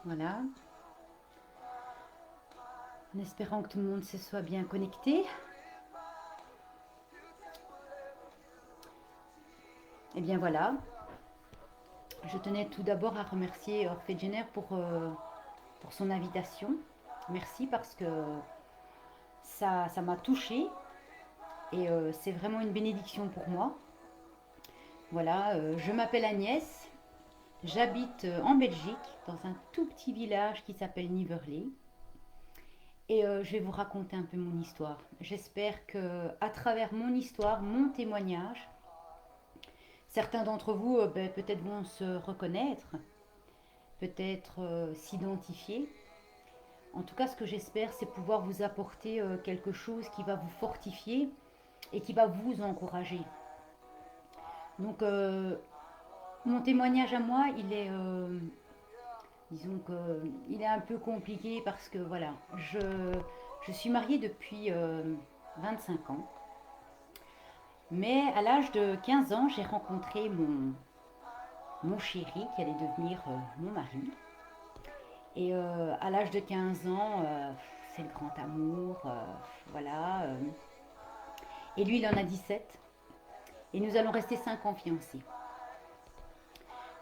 Voilà. En espérant que tout le monde se soit bien connecté. Et bien voilà. Je tenais tout d'abord à remercier Orphée Jenner pour son invitation. Merci parce que ça m'a touchée et c'est vraiment une bénédiction pour moi. Voilà, je m'appelle Agnès, j'habite en Belgique dans un tout petit village qui s'appelle Niverley. Et je vais vous raconter un peu mon histoire. J'espère que à travers mon histoire, mon témoignage, certains d'entre vous peut-être vont se reconnaître, peut-être s'identifier. En tout cas, ce que j'espère, c'est pouvoir vous apporter quelque chose qui va vous fortifier et qui va vous encourager. Donc, mon témoignage à moi, disons que, il est un peu compliqué parce que voilà, je suis mariée depuis 25 ans. Mais à l'âge de 15 ans, j'ai rencontré mon chéri qui allait devenir mon mari. Et à l'âge de 15 ans, c'est le grand amour, voilà. Et lui, il en a 17. Et nous allons rester 5 ans fiancés.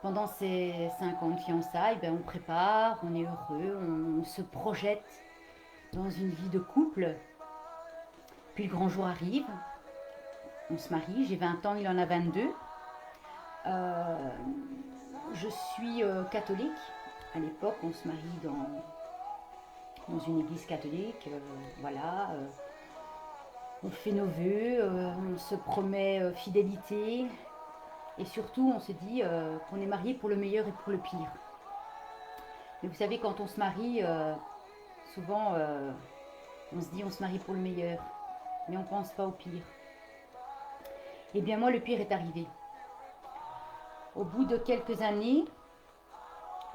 Pendant ces 5 ans de fiançailles, ben, on prépare, on est heureux, on se projette dans une vie de couple. Puis le grand jour arrive, on se marie, j'ai 20 ans, il en a 22. Euh, je suis catholique. À l'époque, on se marie dans une église catholique. Voilà. On fait nos vœux, on se promet fidélité. Et surtout, on se dit qu'on est marié pour le meilleur et pour le pire. Mais vous savez, quand on se marie, souvent, on se dit on se marie pour le meilleur. Mais on ne pense pas au pire. Eh bien, moi, le pire est arrivé. Au bout de quelques années,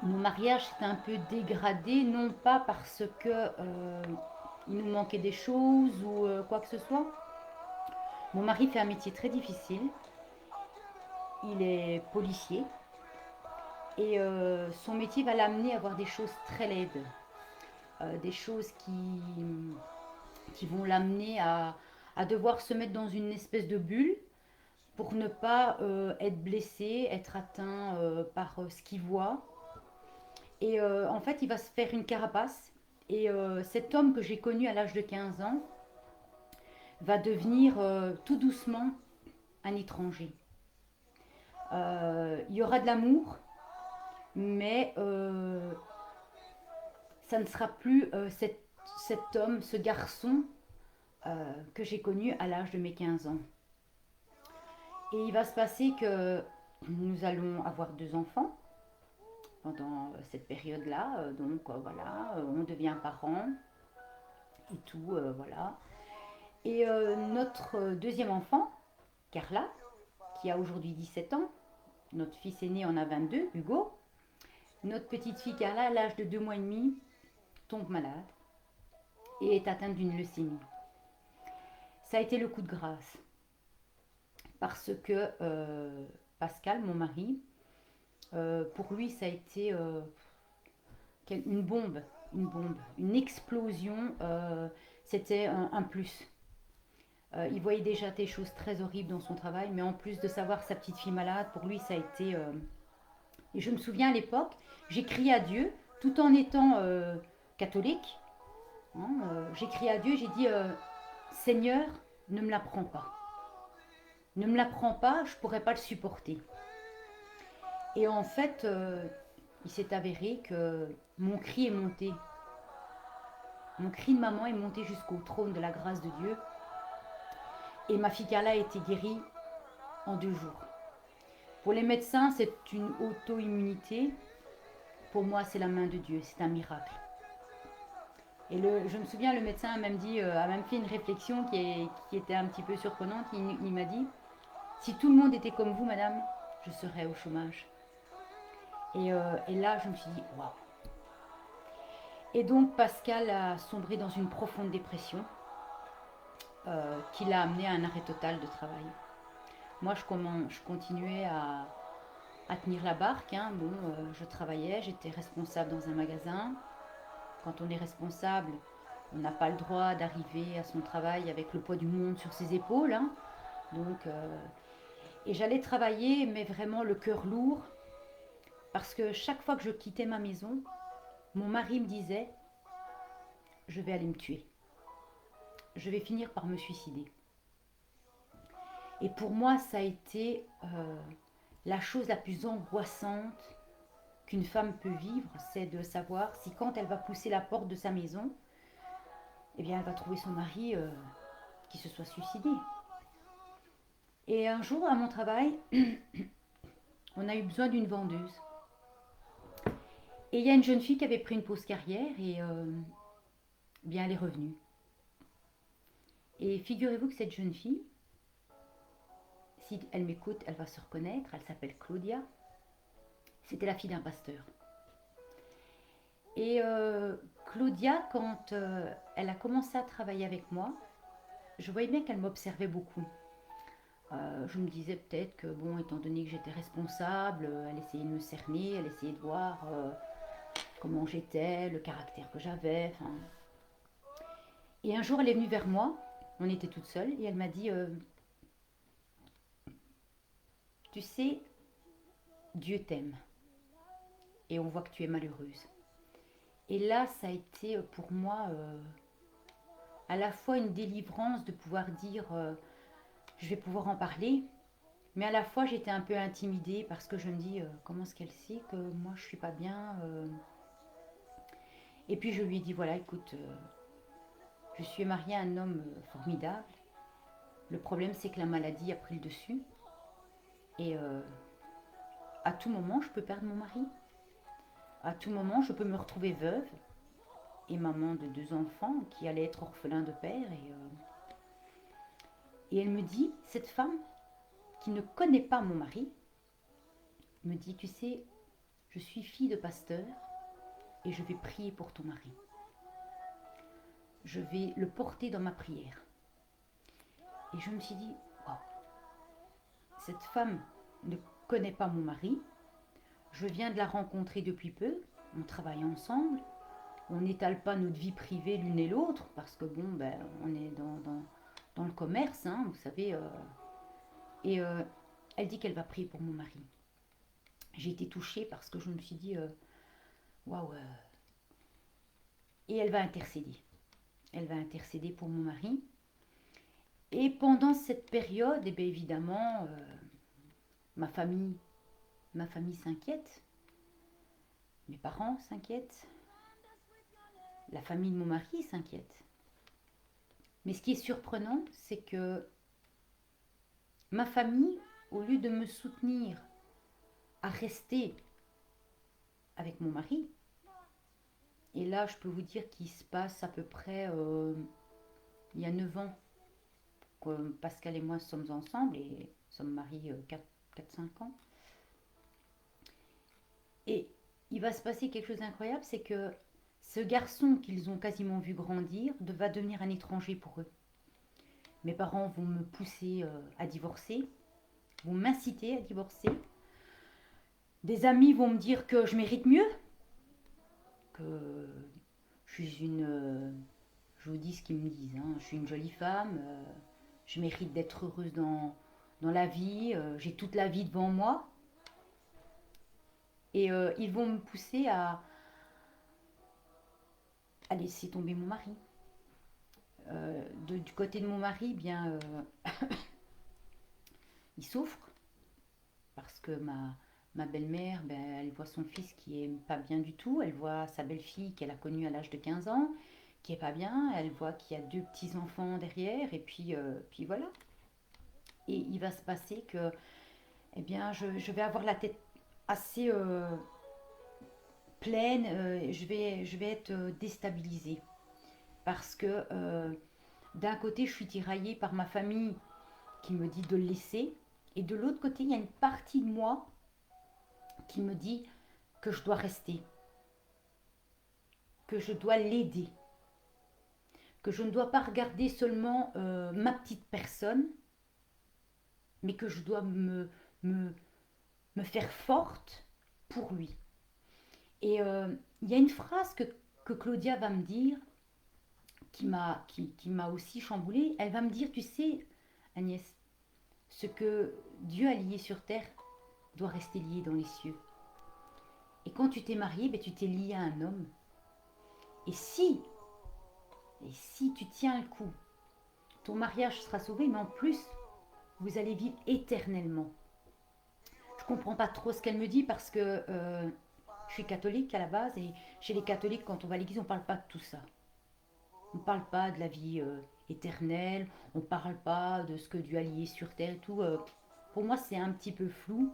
mon mariage s'est un peu dégradé, non pas parce que il nous manquait des choses ou quoi que ce soit. Mon mari fait un métier très difficile. Il est policier et son métier va l'amener à voir des choses très laides, des choses qui vont l'amener à devoir se mettre dans une espèce de bulle pour ne pas être blessé, être atteint par ce qu'il voit. Et en fait, il va se faire une carapace. Et cet homme que j'ai connu à l'âge de 15 ans va devenir tout doucement un étranger. Il y aura de l'amour, mais ça ne sera plus cet homme, ce garçon que j'ai connu à l'âge de mes 15 ans. Et il va se passer que nous allons avoir 2 enfants pendant cette période-là. Donc voilà, on devient parents et tout, voilà. Et notre deuxième enfant, Carla, qui a aujourd'hui 17 ans, notre fils aîné en a 22, Hugo. Notre petite fille Carla, à l'âge de 2 mois et demi, tombe malade et est atteinte d'une leucémie. Ça a été le coup de grâce parce que Pascal, mon mari, pour lui, ça a été une explosion. C'était un plus. Il voyait déjà des choses très horribles dans son travail, mais en plus de savoir sa petite fille malade, pour lui, ça a été. Et je me souviens à l'époque, j'ai crié à Dieu, tout en étant catholique. Hein, j'ai crié à Dieu, j'ai dit Seigneur, ne me la prends pas. Ne me la prends pas, je ne pourrais pas le supporter. Et en fait, il s'est avéré que mon cri est monté. Mon cri de maman est monté jusqu'au trône de la grâce de Dieu. Et ma fille Carla a été guérie en 2 jours. Pour les médecins, c'est une auto-immunité. Pour moi, c'est la main de Dieu, c'est un miracle. Et je me souviens, le médecin a même dit, a même fait une réflexion qui était un petit peu surprenante. Il m'a dit, si tout le monde était comme vous, madame, je serais au chômage. Et là, je me suis dit, waouh. Et donc, Pascal a sombré dans une profonde dépression qui l'a amené à un arrêt total de travail. Moi, je continuais à tenir la barque, hein. Bon, je travaillais, j'étais responsable dans un magasin. Quand on est responsable, on n'a pas le droit d'arriver à son travail avec le poids du monde sur ses épaules, hein. Donc, et j'allais travailler, mais vraiment le cœur lourd, parce que chaque fois que je quittais ma maison, mon mari me disait, je vais aller me tuer. Je vais finir par me suicider. Et pour moi, ça a été la chose la plus angoissante qu'une femme peut vivre, c'est de savoir si quand elle va pousser la porte de sa maison, eh bien, elle va trouver son mari qui se soit suicidé. Et un jour, à mon travail, on a eu besoin d'une vendeuse. Et il y a une jeune fille qui avait pris une pause carrière et bien, elle est revenue. Et figurez-vous que cette jeune fille, si elle m'écoute, elle va se reconnaître, elle s'appelle Claudia. C'était la fille d'un pasteur. Et Claudia, quand elle a commencé à travailler avec moi, je voyais bien qu'elle m'observait beaucoup. Je me disais peut-être que, bon, étant donné que j'étais responsable, elle essayait de me cerner, elle essayait de voir comment j'étais, le caractère que j'avais. Enfin. Et un jour, elle est venue vers moi, on était toutes seules, et elle m'a dit, tu sais, Dieu t'aime, et on voit que tu es malheureuse. Et là, ça a été pour moi à la fois une délivrance de pouvoir dire, je vais pouvoir en parler, mais à la fois j'étais un peu intimidée parce que je me dis, comment est-ce qu'elle sait que moi je suis pas bien. Et puis je lui ai dit, voilà, écoute, je suis mariée à un homme formidable. Le problème, c'est que la maladie a pris le dessus. Et à tout moment, je peux perdre mon mari. À tout moment, je peux me retrouver veuve et maman de 2 enfants qui allaient être orphelins de père. Et elle me dit, cette femme qui ne connaît pas mon mari, me dit, tu sais, je suis fille de pasteur et je vais prier pour ton mari. Je vais le porter dans ma prière. Et je me suis dit, wow, cette femme ne connaît pas mon mari, je viens de la rencontrer depuis peu, on travaille ensemble, on n'étale pas notre vie privée l'une et l'autre, parce que bon, ben, on est dans le commerce, hein, vous savez. Et elle dit qu'elle va prier pour mon mari. J'ai été touchée parce que je me suis dit, waouh, et elle va intercéder. Elle va intercéder pour mon mari. Et pendant cette période, eh bien évidemment, ma famille, ma famille s'inquiète, mes parents s'inquiètent, la famille de mon mari s'inquiète. Mais ce qui est surprenant, c'est que ma famille, au lieu de me soutenir à rester avec mon mari, et là je peux vous dire qu'il se passe à peu près il y a 9 ans que Pascal et moi sommes ensemble et sommes mariés 4-5 ans. Et il va se passer quelque chose d'incroyable, c'est que ce garçon qu'ils ont quasiment vu grandir va devenir un étranger pour eux. Mes parents vont me pousser à divorcer, vont m'inciter à divorcer. Des amis vont me dire que je mérite mieux, que je suis une... je vous dis ce qu'ils me disent, hein, je suis une jolie femme, je mérite d'être heureuse dans la vie, j'ai toute la vie devant moi. Et ils vont me pousser à laisser tomber mon mari. Du côté de mon mari, bien, il souffre parce que ma belle-mère, ben, elle voit son fils qui est pas bien du tout. Elle voit sa belle-fille qu'elle a connue à l'âge de 15 ans, qui est pas bien. Elle voit qu'il y a 2 petits-enfants derrière. Et puis voilà. Et il va se passer que, eh bien, je vais avoir la tête assez pleine. Je vais être déstabilisée. Parce que d'un côté, je suis tiraillée par ma famille qui me dit de le laisser. Et de l'autre côté, il y a une partie de moi qui me dit que je dois rester, que je dois l'aider, que je ne dois pas regarder seulement ma petite personne, mais que je dois me me faire forte pour lui. Et il y a une phrase que Claudia va me dire qui m'a aussi chamboulée. Elle va me dire, tu sais, Agnès, ce que Dieu a lié sur terre doit rester lié dans les cieux. Et quand tu t'es mariée, ben, tu t'es lié à un homme. Et si, et si tu tiens le coup, ton mariage sera sauvé, mais en plus, vous allez vivre éternellement. Je ne comprends pas trop ce qu'elle me dit parce que je suis catholique à la base et chez les catholiques, quand on va à l'église, on ne parle pas de tout ça. On ne parle pas de la vie éternelle, on ne parle pas de ce que Dieu a lié sur terre et tout. Pour moi, c'est un petit peu flou.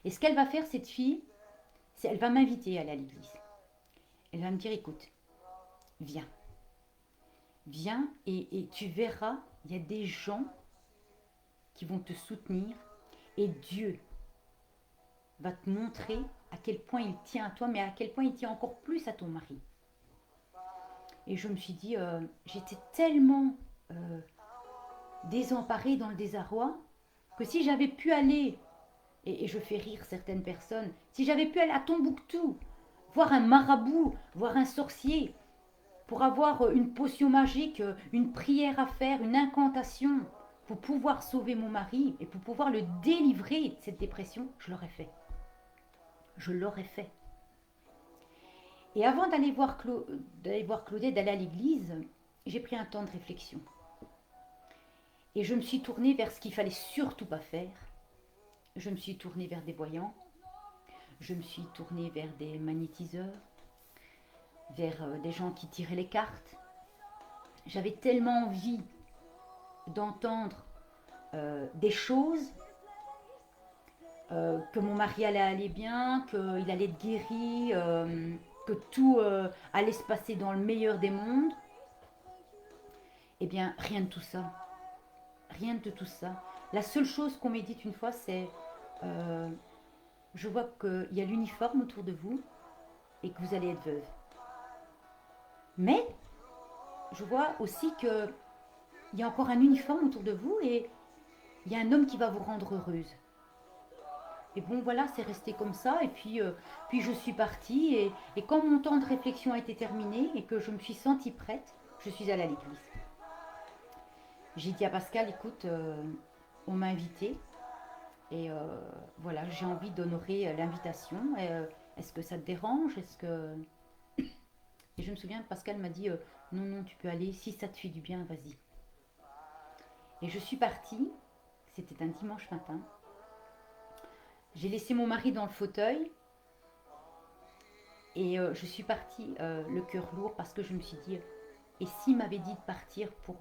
Et ce qu'elle va faire, cette fille, c'est elle va m'inviter à aller à l'église. Elle va me dire, écoute, viens, viens et tu verras, il y a des gens qui vont te soutenir et Dieu va te montrer à quel point il tient à toi, mais à quel point il tient encore plus à ton mari. Et je me suis dit, j'étais tellement désemparée dans le désarroi que si j'avais pu aller, et je fais rire certaines personnes, si j'avais pu aller à Tombouctou, voir un marabout, voir un sorcier, pour avoir une potion magique, une prière à faire, une incantation, pour pouvoir sauver mon mari et pour pouvoir le délivrer de cette dépression, je l'aurais fait. Je l'aurais fait. Et avant d'aller voir Claudette, d'aller à l'église, j'ai pris un temps de réflexion. Et je me suis tournée vers ce qu'il fallait surtout pas faire. Je me suis tournée vers des voyants. Je me suis tournée vers des magnétiseurs, vers des gens qui tiraient les cartes. J'avais tellement envie d'entendre des choses, que mon mari allait aller bien, qu'il allait être guéri, que tout allait se passer dans le meilleur des mondes. Eh bien, rien de tout ça. Rien de tout ça. La seule chose qu'on médite une fois, c'est euh, je vois qu'il y a l'uniforme autour de vous et que vous allez être veuve. Mais je vois aussi qu'il y a encore un uniforme autour de vous et il y a un homme qui va vous rendre heureuse. Et bon, voilà, c'est resté comme ça. Et puis je suis partie. Et quand mon temps de réflexion a été terminé et que je me suis sentie prête, je suis allée à l'église. J'ai dit à Pascal, écoute, on m'a invitée. Et voilà, j'ai envie d'honorer l'invitation. Est-ce que ça te dérange? Est-ce que... Et je me souviens, Pascal m'a dit, non, non, tu peux aller. Si ça te fait du bien, vas-y. Et je suis partie. C'était un dimanche matin. J'ai laissé mon mari dans le fauteuil. Et je suis partie le cœur lourd parce que je me suis dit, et s'il m'avait dit de partir pour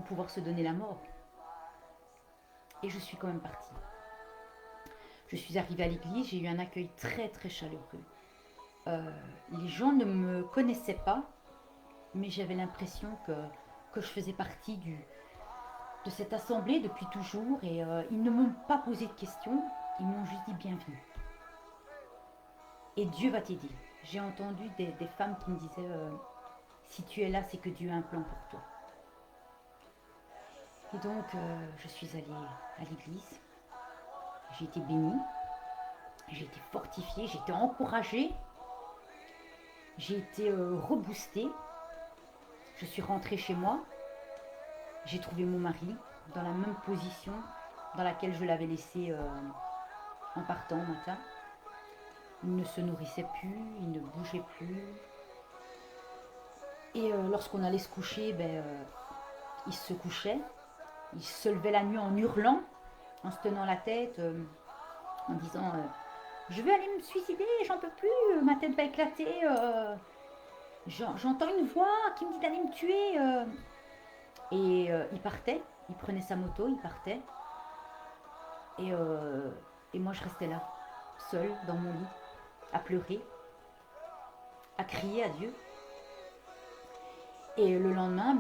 pouvoir se donner la mort? Et je suis quand même partie. Je suis arrivée à l'église, j'ai eu un accueil très très chaleureux. Les gens ne me connaissaient pas, mais j'avais l'impression que je faisais partie de cette assemblée depuis toujours. Et ils ne m'ont pas posé de questions, ils m'ont juste dit bienvenue. Et Dieu va t'aider. J'ai entendu des femmes qui me disaient, si tu es là, c'est que Dieu a un plan pour toi. Et donc, je suis allée à l'église. J'ai été bénie. J'ai été fortifiée. J'ai été encouragée. J'ai été reboostée. Je suis rentrée chez moi. J'ai trouvé mon mari dans la même position dans laquelle je l'avais laissé en partant au matin. Il ne se nourrissait plus, il ne bougeait plus. Et lorsqu'on allait se coucher, il se couchait. Il se levait la nuit en hurlant, en se tenant la tête, en disant je vais aller me suicider, j'en peux plus, ma tête va éclater. J'entends une voix qui me dit d'aller me tuer. Et il partait, il prenait sa moto, il partait. Et, euh, et moi, je restais là, seule, dans mon lit, à pleurer, à crier à Dieu. Et le lendemain,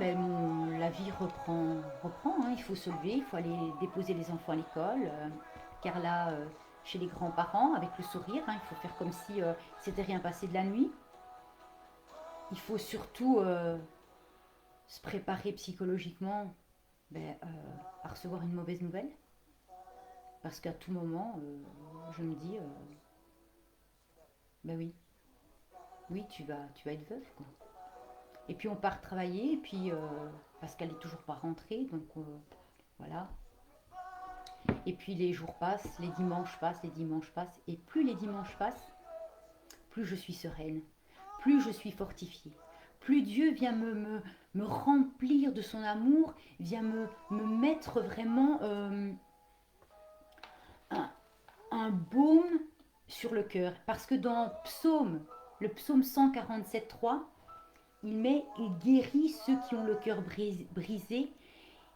la vie reprend hein. Il faut se lever, il faut aller déposer les enfants à l'école. Car là, chez les grands-parents, avec le sourire, hein, il faut faire comme si c'était rien passé de la nuit. Il faut surtout se préparer psychologiquement à recevoir une mauvaise nouvelle. Parce qu'à tout moment, je me dis, ben oui, oui, tu vas être veuve, quoi. Et puis on part travailler, et puis parce qu'elle est toujours pas rentrée, donc voilà. Et puis les jours passent, les dimanches passent, les dimanches passent, et plus les dimanches passent, plus je suis sereine, plus je suis fortifiée, plus Dieu vient me remplir de son amour, vient me mettre vraiment un, un baume sur le cœur. Parce que dans le psaume 147,3, il guérit ceux qui ont le cœur brisé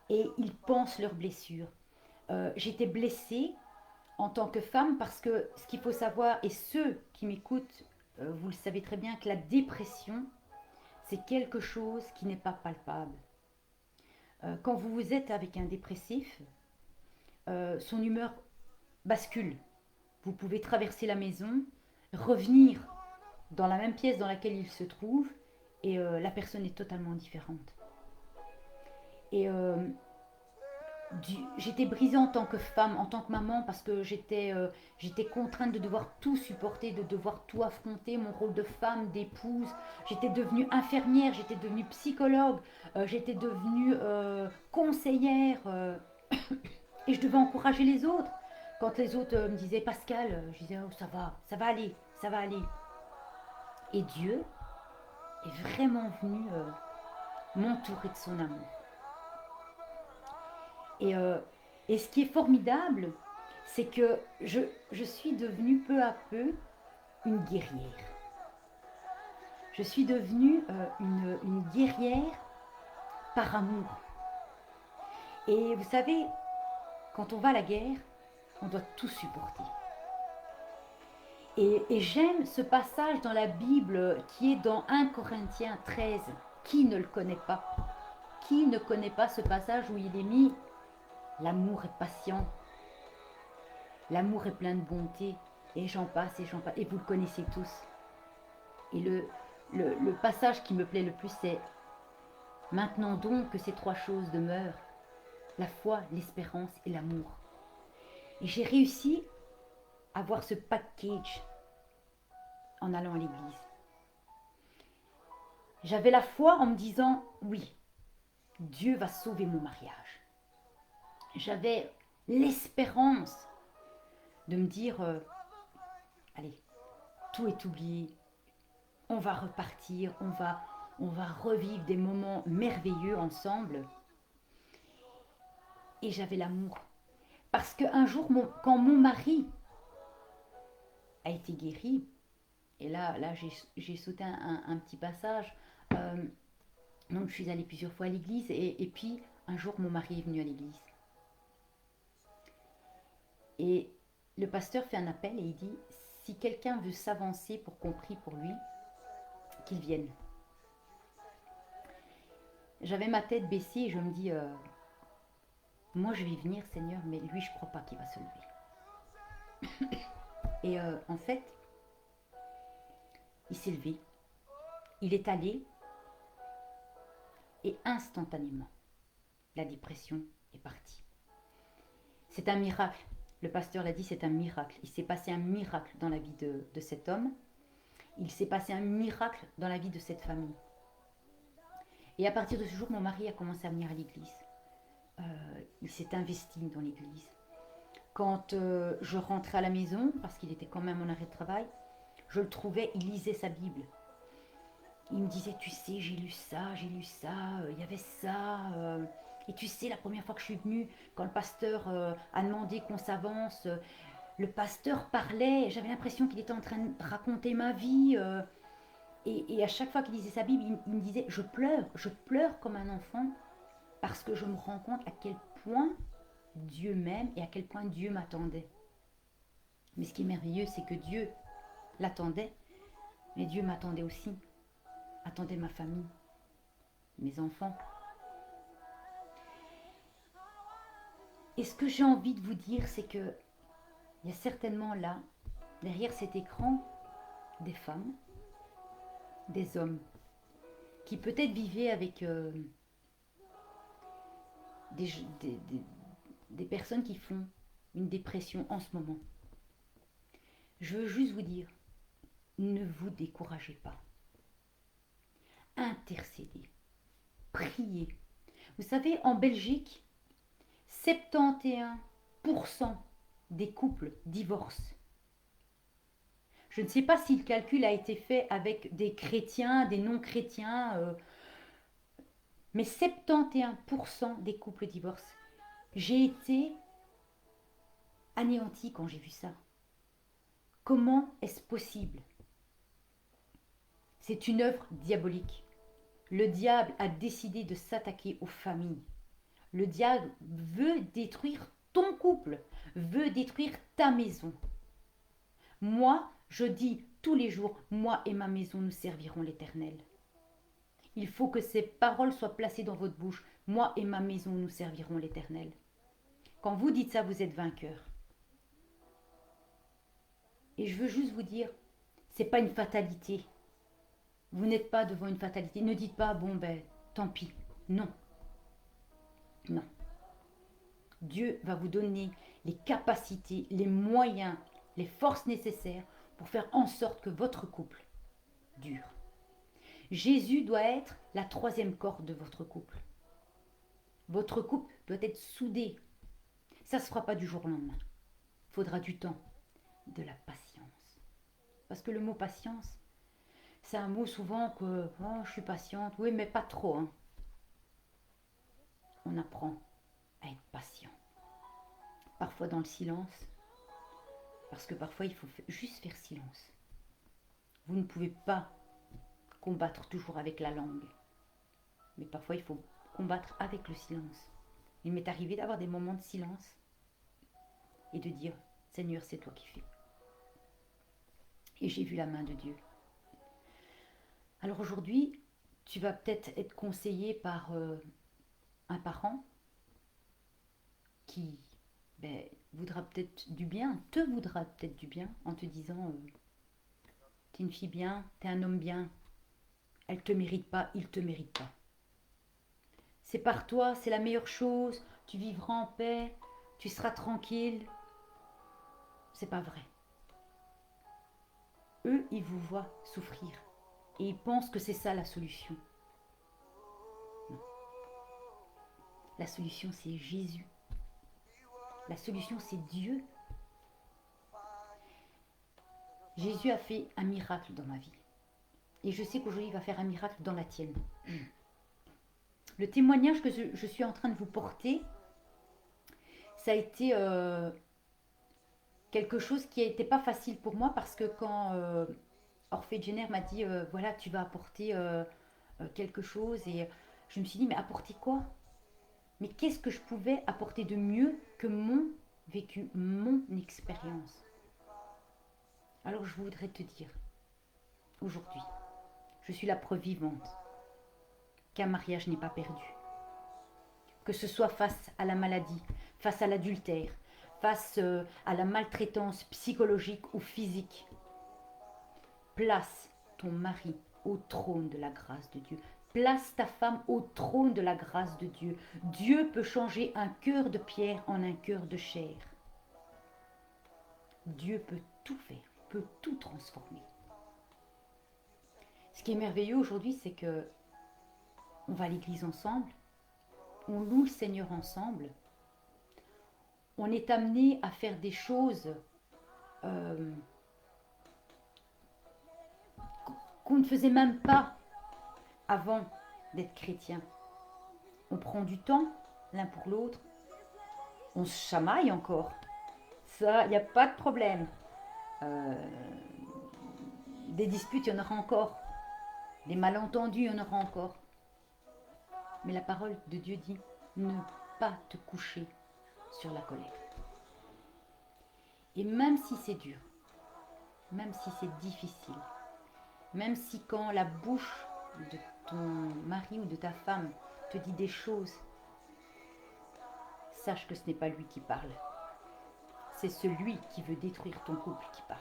et il pense leurs blessures. J'étais blessée en tant que femme parce que ce qu'il faut savoir, et ceux qui m'écoutent, vous le savez très bien, que la dépression, c'est quelque chose qui n'est pas palpable. Quand vous êtes avec un dépressif, son humeur bascule. Vous pouvez traverser la maison, revenir dans la même pièce dans laquelle il se trouve, et la personne est totalement différente. Et j'étais brisée en tant que femme, en tant que maman, parce que j'étais contrainte de devoir tout supporter, de devoir tout affronter, mon rôle de femme, d'épouse. J'étais devenue infirmière, j'étais devenue psychologue, j'étais devenue conseillère, et je devais encourager les autres. Quand les autres me disaient Pascal, je disais oh, ça va aller, ça va aller. Et Dieu est vraiment venu m'entourer de son amour. Et, euh, et ce qui est formidable, c'est que je suis devenue peu à peu une guerrière. Je suis devenue une guerrière par amour. Et vous savez, quand on va à la guerre, on doit tout supporter. Et j'aime ce passage dans la Bible qui est dans 1 Corinthiens 13. Qui ne le connaît pas? Qui ne connaît pas ce passage où il est mis l'amour est patient, l'amour est plein de bonté, et j'en passe, et j'en passe, et vous le connaissez tous. Et le passage qui me plaît le plus, c'est maintenant donc que ces trois choses demeurent, la foi, l'espérance et l'amour. Et j'ai réussi à voir ce package en allant à l'église. J'avais la foi en me disant, oui, Dieu va sauver mon mariage. J'avais l'espérance de me dire, allez, tout est oublié, on va repartir, on va revivre des moments merveilleux ensemble. Et j'avais l'amour. Parce qu'un jour, quand mon mari a été guéri, et là j'ai sauté un petit passage, donc je suis allée plusieurs fois à l'église, et puis un jour mon mari est venu à l'église. Et le pasteur fait un appel et il dit, si quelqu'un veut s'avancer pour qu'on prie pour lui, qu'il vienne. J'avais ma tête baissée et je me dis, moi je vais venir Seigneur, mais lui je crois pas qu'il va se lever. Et en fait, il s'est levé, il est allé, et instantanément, la dépression est partie. C'est un miracle. Le pasteur l'a dit, c'est un miracle. Il s'est passé un miracle dans la vie de cet homme. Il s'est passé un miracle dans la vie de cette famille. Et à partir de ce jour, mon mari a commencé à venir à l'église. Il s'est investi dans l'église. Quand je rentrais à la maison, parce qu'il était quand même en arrêt de travail, je le trouvais, il lisait sa Bible. Il me disait, tu sais, j'ai lu ça, il y avait ça. Et tu sais, la première fois que je suis venue, quand le pasteur a demandé qu'on s'avance, le pasteur parlait, j'avais l'impression qu'il était en train de raconter ma vie. Et à chaque fois qu'il lisait sa Bible, il me disait, je pleure comme un enfant, parce que je me rends compte à quel point Dieu m'aime et à quel point Dieu m'attendait. Mais ce qui est merveilleux, c'est que Dieu l'attendait, mais Dieu m'attendait aussi. Attendait ma famille, mes enfants. Et ce que j'ai envie de vous dire, c'est que il y a certainement là, derrière cet écran, des femmes, des hommes, qui peut-être vivaient avec des personnes qui font une dépression en ce moment. Je veux juste vous dire, ne vous découragez pas. Intercédez, priez. Vous savez, en Belgique, 71% des couples divorcent. Je ne sais pas si le calcul a été fait avec des chrétiens, des non-chrétiens, mais 71% des couples divorcent. J'ai été anéantie quand j'ai vu ça. Comment est-ce possible? C'est une œuvre diabolique. Le diable a décidé de s'attaquer aux familles. Le diable veut détruire ton couple, veut détruire ta maison. Moi, je dis tous les jours, moi et ma maison, nous servirons l'Éternel. Il faut que ces paroles soient placées dans votre bouche. Moi et ma maison, nous servirons l'Éternel. Quand vous dites ça, vous êtes vainqueur. Et je veux juste vous dire, c'est pas une fatalité. Vous n'êtes pas devant une fatalité. Ne dites pas, bon ben, tant pis. Non. Non. Dieu va vous donner les capacités, les moyens, les forces nécessaires pour faire en sorte que votre couple dure. Jésus doit être la troisième corde de votre couple. Votre couple doit être soudé. Ça ne se fera pas du jour au lendemain. Il faudra du temps, de la patience. Parce que le mot patience, c'est un mot souvent que oh, je suis patiente. Oui, mais pas trop. Hein. On apprend à être patient. Parfois dans le silence. Parce que parfois il faut juste faire silence. Vous ne pouvez pas combattre toujours avec la langue. Mais parfois il faut combattre avec le silence. Il m'est arrivé d'avoir des moments de silence et de dire Seigneur, c'est toi qui fais. Et j'ai vu la main de Dieu. Alors aujourd'hui, tu vas peut-être être conseillé par un parent qui voudra peut-être du bien, te voudra peut-être du bien en te disant t'es une fille bien, t'es un homme bien, elle te mérite pas, il te mérite pas. C'est par toi, c'est la meilleure chose, tu vivras en paix, tu seras tranquille. C'est pas vrai. Eux, ils vous voient souffrir et ils pensent que c'est ça la solution. Non. La solution, c'est Jésus. La solution, c'est Dieu. Jésus a fait un miracle dans ma vie. Et je sais qu'aujourd'hui, il va faire un miracle dans la tienne. Le témoignage que je suis en train de vous porter, ça a été quelque chose qui n'était pas facile pour moi parce que quand Orphée Jenner m'a dit voilà, tu vas apporter quelque chose, et je me suis dit mais apporter quoi? Mais qu'est-ce que je pouvais apporter de mieux que mon vécu, mon expérience? Alors je voudrais te dire, aujourd'hui, je suis la preuve vivante qu'un mariage n'est pas perdu. Que ce soit face à la maladie, face à l'adultère, face à la maltraitance psychologique ou physique. Place ton mari au trône de la grâce de Dieu. Place ta femme au trône de la grâce de Dieu. Dieu peut changer un cœur de pierre en un cœur de chair. Dieu peut tout faire, peut tout transformer. Ce qui est merveilleux aujourd'hui, c'est que on va à l'église ensemble, on loue le Seigneur ensemble, on est amené à faire des choses qu'on ne faisait même pas avant d'être chrétien. On prend du temps l'un pour l'autre, on se chamaille encore. Ça, il n'y a pas de problème. Des disputes, il y en aura encore. Des malentendus, il y en aura encore. Mais la parole de Dieu dit, ne pas te coucher sur la colère. Et même si c'est dur, même si c'est difficile, même si quand la bouche de ton mari ou de ta femme te dit des choses, sache que ce n'est pas lui qui parle. C'est celui qui veut détruire ton couple qui parle.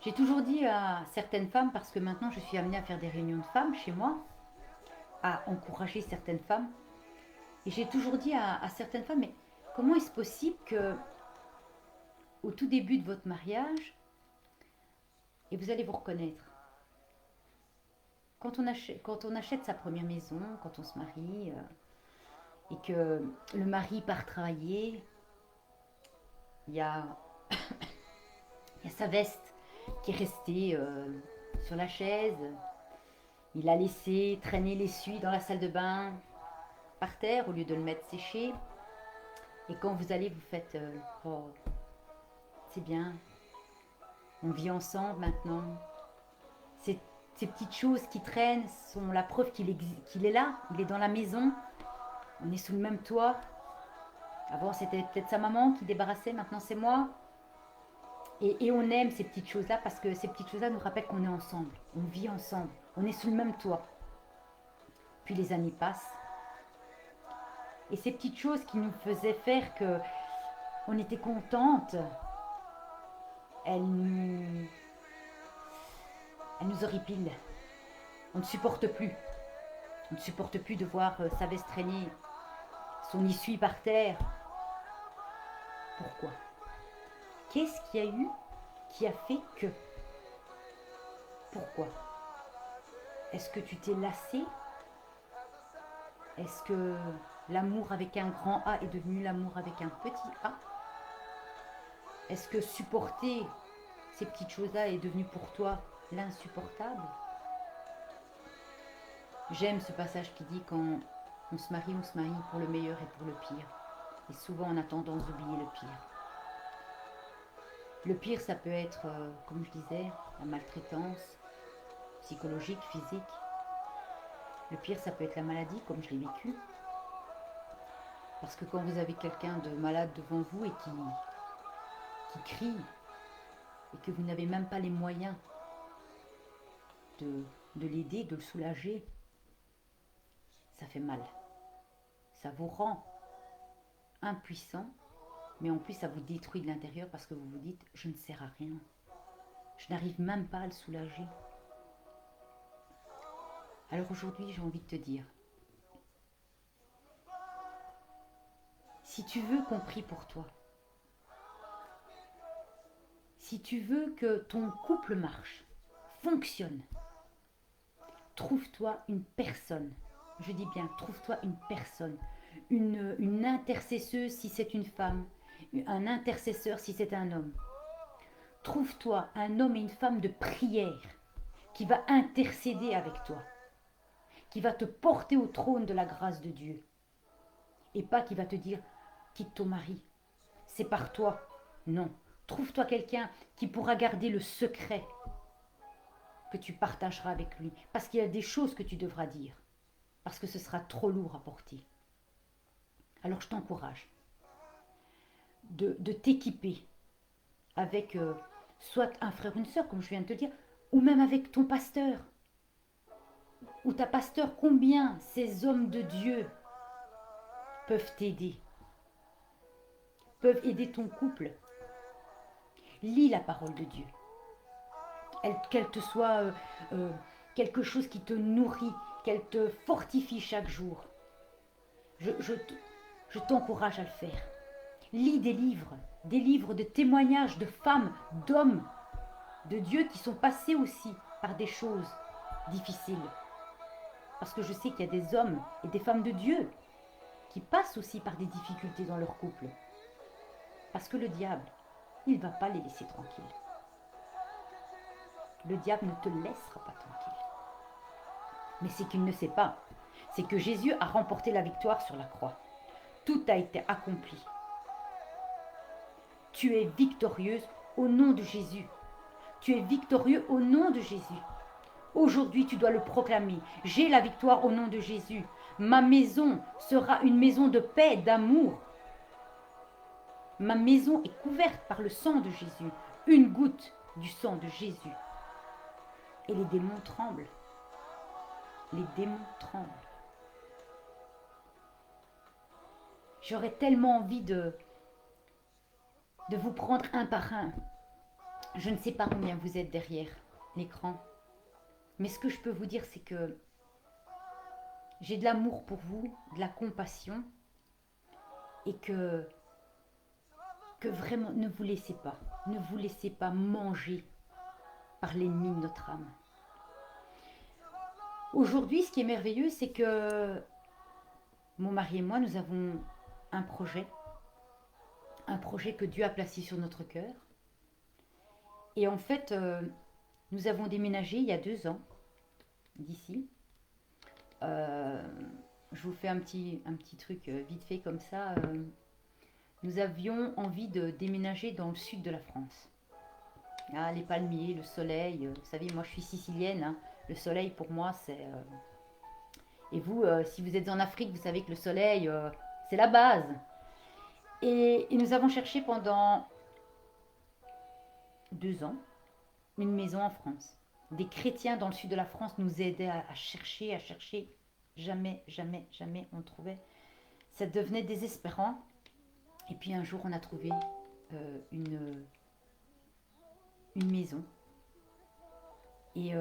J'ai toujours dit à certaines femmes, parce que maintenant je suis amenée à faire des réunions de femmes chez moi, à encourager certaines femmes, et j'ai toujours dit à certaines femmes, mais Comment est-ce possible que au tout début de votre mariage, et vous allez vous reconnaître, quand on achète sa première maison, quand on se marie, et que le mari part travailler, il y a, il y a sa veste qui est restée sur la chaise, il a laissé traîner l'essuie dans la salle de bain par terre au lieu de le mettre sécher. Et quand vous allez, vous faites oh, c'est bien, on vit ensemble maintenant. Ces, ces petites choses qui traînent sont la preuve qu'il est là, il est dans la maison, on est sous le même toit. Avant, c'était peut-être sa maman qui débarrassait, maintenant c'est moi. Et on aime ces petites choses-là parce que ces petites choses-là nous rappellent qu'on est ensemble, on vit ensemble, on est sous le même toit. Puis les années passent. Et ces petites choses qui nous faisaient faire que on était contente, elles nous horripilent. On ne supporte plus. On ne supporte plus de voir sa veste traîner, son essuie par terre. Pourquoi? Qu'est-ce qu'il y a eu qui a fait que? Pourquoi? Est-ce que tu t'es lassé? Est-ce que l'amour avec un grand A est devenu l'amour avec un petit A? Est-ce que supporter ces petites choses-là est devenu pour toi l'insupportable? J'aime ce passage qui dit quand on se marie pour le meilleur et pour le pire. Et souvent on a tendance d'oublier le pire. Le pire, ça peut être, comme je disais, la maltraitance psychologique, physique. Le pire, ça peut être la maladie, comme je l'ai vécu. Parce que quand vous avez quelqu'un de malade devant vous et qui crie, et que vous n'avez même pas les moyens de l'aider, de le soulager, ça fait mal. Ça vous rend impuissant, mais en plus ça vous détruit de l'intérieur parce que vous vous dites je ne sers à rien. Je n'arrive même pas à le soulager. Alors aujourd'hui, j'ai envie de te dire, si tu veux qu'on prie pour toi, si tu veux que ton couple marche, fonctionne, trouve-toi une personne. Je dis bien, trouve-toi une personne, une intercesseuse si c'est une femme, un intercesseur si c'est un homme. Trouve-toi un homme et une femme de prière qui va intercéder avec toi, qui va te porter au trône de la grâce de Dieu. Et pas qui va te dire, quitte ton mari, c'est par toi. Non, trouve-toi quelqu'un qui pourra garder le secret que tu partageras avec lui. Parce qu'il y a des choses que tu devras dire. Parce que ce sera trop lourd à porter. Alors je t'encourage de t'équiper avec soit un frère ou une sœur, comme je viens de te dire, ou même avec ton pasteur. Ou ta pasteur, combien ces hommes de Dieu peuvent t'aider, peuvent aider ton couple. Lis la parole de Dieu. Qu'elle te soit quelque chose qui te nourrit, qu'elle te fortifie chaque jour. Je t'encourage à le faire. Lis des livres de témoignages de femmes, d'hommes, de Dieu qui sont passés aussi par des choses difficiles. Parce que je sais qu'il y a des hommes et des femmes de Dieu qui passent aussi par des difficultés dans leur couple. Parce que le diable, il ne va pas les laisser tranquilles. Le diable ne te laissera pas tranquille. Mais c'est qu'il ne sait pas, c'est que Jésus a remporté la victoire sur la croix. Tout a été accompli. Tu es victorieuse au nom de Jésus. Tu es victorieux au nom de Jésus. Aujourd'hui, tu dois le proclamer. J'ai la victoire au nom de Jésus. Ma maison sera une maison de paix, d'amour. Ma maison est couverte par le sang de Jésus. Une goutte du sang de Jésus. Et les démons tremblent. Les démons tremblent. J'aurais tellement envie de vous prendre un par un. Je ne sais pas combien vous êtes derrière l'écran. Mais ce que je peux vous dire, c'est que j'ai de l'amour pour vous, de la compassion. Et que que vraiment, ne vous laissez pas manger par l'ennemi de notre âme. Aujourd'hui, ce qui est merveilleux, c'est que mon mari et moi, nous avons un projet que Dieu a placé sur notre cœur. Et en fait, nous avons déménagé il y a 2 ans d'ici. Je vous fais un petit truc vite fait comme ça. Nous avions envie de déménager dans le sud de la France. Ah, les palmiers, le soleil. Vous savez, moi je suis sicilienne. Hein. Le soleil pour moi c'est... Et vous, si vous êtes en Afrique, vous savez que le soleil, c'est la base. Et nous avons cherché pendant 2 ans une maison en France. Des chrétiens dans le sud de la France nous aidaient à chercher, à chercher. Jamais, jamais, jamais on trouvait. Ça devenait désespérant. Et puis un jour, on a trouvé une maison. Et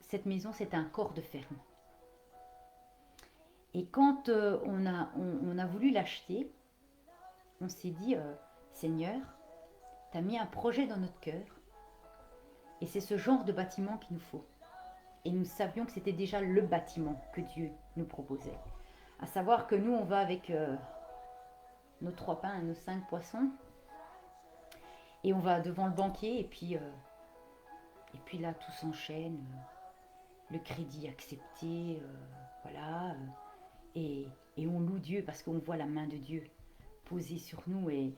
cette maison, c'est un corps de ferme. Et quand on a voulu l'acheter, on s'est dit, Seigneur, tu as mis un projet dans notre cœur. Et c'est ce genre de bâtiment qu'il nous faut. Et nous savions que c'était déjà le bâtiment que Dieu nous proposait. À savoir que nous, on va avec nos 3 pains et nos 5 poissons. Et on va devant le banquier et puis là, tout s'enchaîne. Le crédit accepté, voilà. Et on loue Dieu parce qu'on voit la main de Dieu posée sur nous et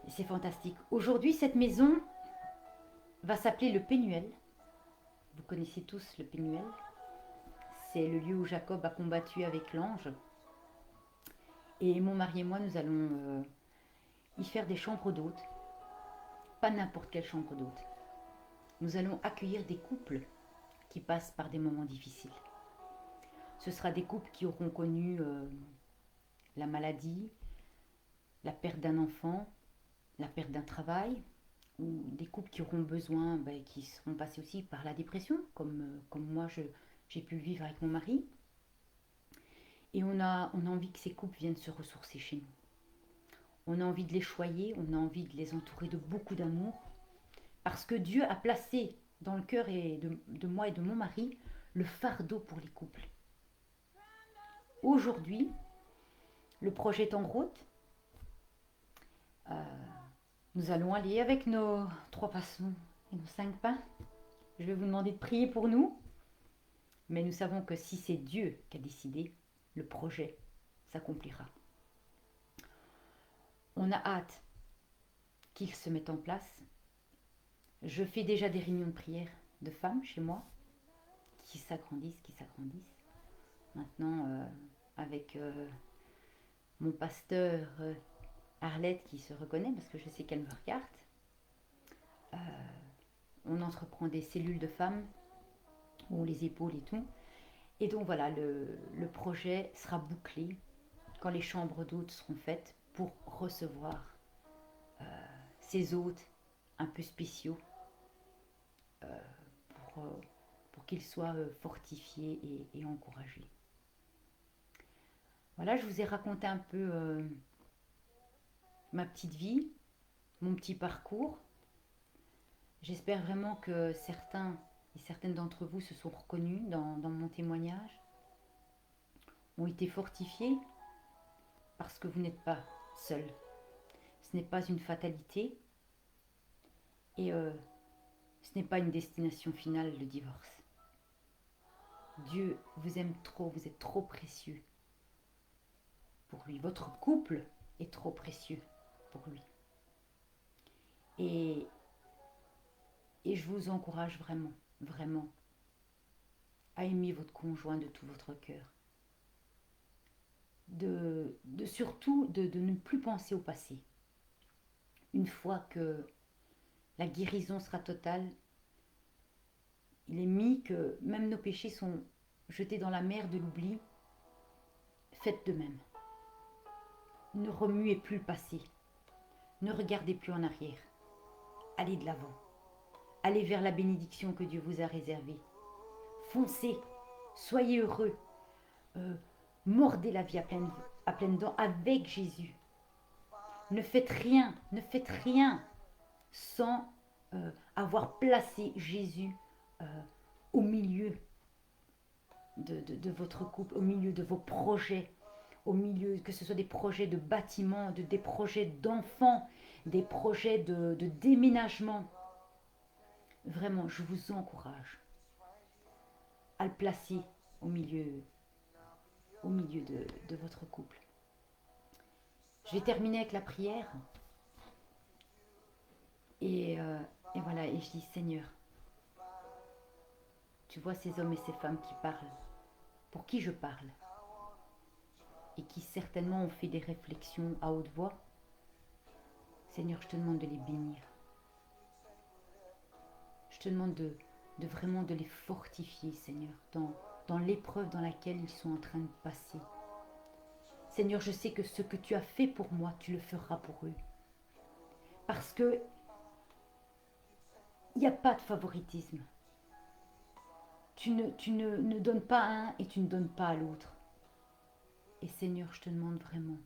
c'est fantastique. Aujourd'hui, cette maison va s'appeler le Pénuel. Vous connaissez tous le Pénuel. C'est le lieu où Jacob a combattu avec l'ange. Et mon mari et moi, nous allons y faire des chambres d'hôtes. Pas n'importe quelle chambre d'hôtes. Nous allons accueillir des couples qui passent par des moments difficiles. Ce sera des couples qui auront connu la maladie, la perte d'un enfant, la perte d'un travail, ou des couples qui auront besoin, qui seront passés aussi par la dépression, comme moi j'ai pu le vivre avec mon mari. Et on a envie que ces couples viennent se ressourcer chez nous. On a envie de les choyer, on a envie de les entourer de beaucoup d'amour, parce que Dieu a placé dans le cœur de moi et de mon mari le fardeau pour les couples. Aujourd'hui, le projet est en route. Nous allons aller avec nos 3 poissons et nos 5 pains. Je vais vous demander de prier pour nous. Mais nous savons que si c'est Dieu qui a décidé, le projet s'accomplira. On a hâte qu'il se mette en place. Je fais déjà des réunions de prière de femmes chez moi qui s'agrandissent. Maintenant, avec mon pasteur Arlette qui se reconnaît parce que je sais qu'elle me regarde, on entreprend des cellules de femmes où les épaules et tout. Et donc voilà, le projet sera bouclé quand les chambres d'hôtes seront faites pour recevoir ces hôtes un peu spéciaux pour qu'ils soient fortifiés et encouragés. Voilà, je vous ai raconté un peu ma petite vie, mon petit parcours. J'espère vraiment que certains et certaines d'entre vous se sont reconnus dans mon témoignage, ont été fortifiés parce que vous n'êtes pas seul. Ce n'est pas une fatalité et ce n'est pas une destination finale, le divorce. Dieu vous aime trop, vous êtes trop précieux pour lui. Votre couple est trop précieux pour lui. Et je vous encourage vraiment, vraiment, à aimer votre conjoint de tout votre cœur. Surtout de ne plus penser au passé. Une fois que la guérison sera totale, il est mis que même nos péchés sont jetés dans la mer de l'oubli. Faites de même. Ne remuez plus le passé. Ne regardez plus en arrière. Allez de l'avant. Allez vers la bénédiction que Dieu vous a réservée. Foncez. Soyez heureux. Mordez la vie à pleines dents avec Jésus. ne faites rien sans avoir placé Jésus au milieu de votre couple, au milieu de vos projets, au milieu, que ce soit des projets de bâtiment, des projets d'enfants, des projets de déménagement. Vraiment, je vous encourage à le placer au milieu de votre couple. Je vais terminer avec la prière. Et voilà, et je dis, Seigneur, tu vois ces hommes et ces femmes qui parlent, pour qui je parle, et qui certainement ont fait des réflexions à haute voix. Seigneur, je te demande de les bénir. Je te demande vraiment de les fortifier, Seigneur, dans l'épreuve dans laquelle ils sont en train de passer. Seigneur, je sais que ce que tu as fait pour moi, tu le feras pour eux. Parce que il n'y a pas de favoritisme. Tu ne donnes pas à un et tu ne donnes pas à l'autre. Et Seigneur, je te demande vraiment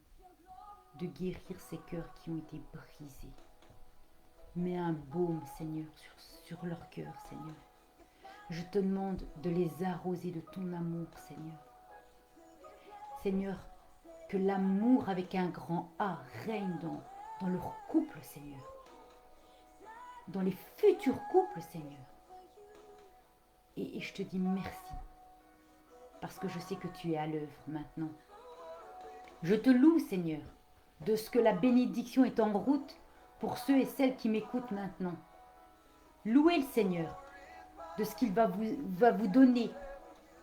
de guérir ces cœurs qui ont été brisés. Mets un baume, Seigneur, sur leur cœur, Seigneur. Je te demande de les arroser de ton amour, Seigneur. Seigneur, que l'amour avec un grand A règne dans leur couple, Seigneur. Dans les futurs couples, Seigneur. Et je te dis merci. Parce que je sais que tu es à l'œuvre maintenant. Je te loue, Seigneur, de ce que la bénédiction est en route pour ceux et celles qui m'écoutent maintenant. Louez le Seigneur de ce qu'il va vous donner,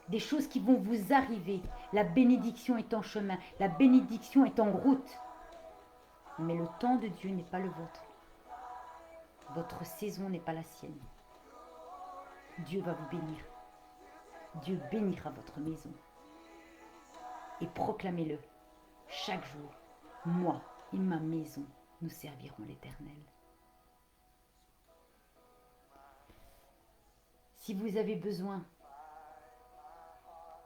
des choses qui vont vous arriver. La bénédiction est en chemin, la bénédiction est en route. Mais le temps de Dieu n'est pas le vôtre. Votre saison n'est pas la sienne. Dieu va vous bénir. Dieu bénira votre maison. Et proclamez-le chaque jour. Moi et ma maison, nous servirons l'Éternel. Si vous avez besoin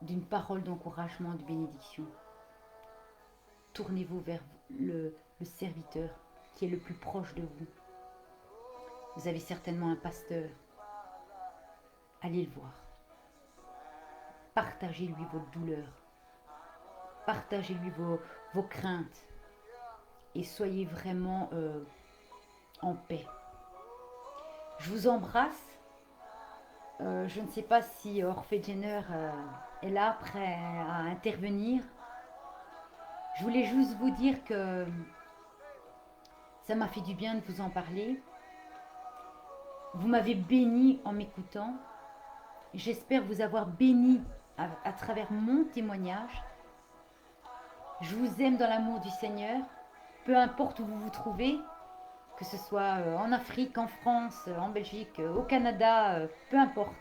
d'une parole d'encouragement, de bénédiction, tournez-vous vers le serviteur qui est le plus proche de vous. Vous avez certainement un pasteur. Allez le voir. Partagez-lui votre douleur. Partagez-lui vos craintes. Et soyez vraiment en paix. Je vous embrasse. Je ne sais pas si Orphée Jenner est là, prêt à intervenir. Je voulais juste vous dire que ça m'a fait du bien de vous en parler. Vous m'avez béni en m'écoutant. J'espère vous avoir béni à travers mon témoignage. Je vous aime dans l'amour du Seigneur. Peu importe où vous vous trouvez, que ce soit en Afrique, en France, en Belgique, au Canada, peu importe.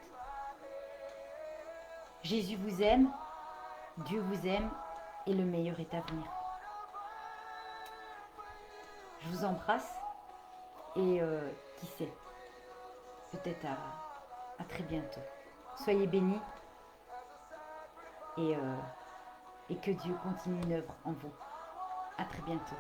Jésus vous aime, Dieu vous aime et le meilleur est à venir. Je vous embrasse et qui sait, peut-être à très bientôt. Soyez bénis et que Dieu continue une œuvre en vous. À très bientôt.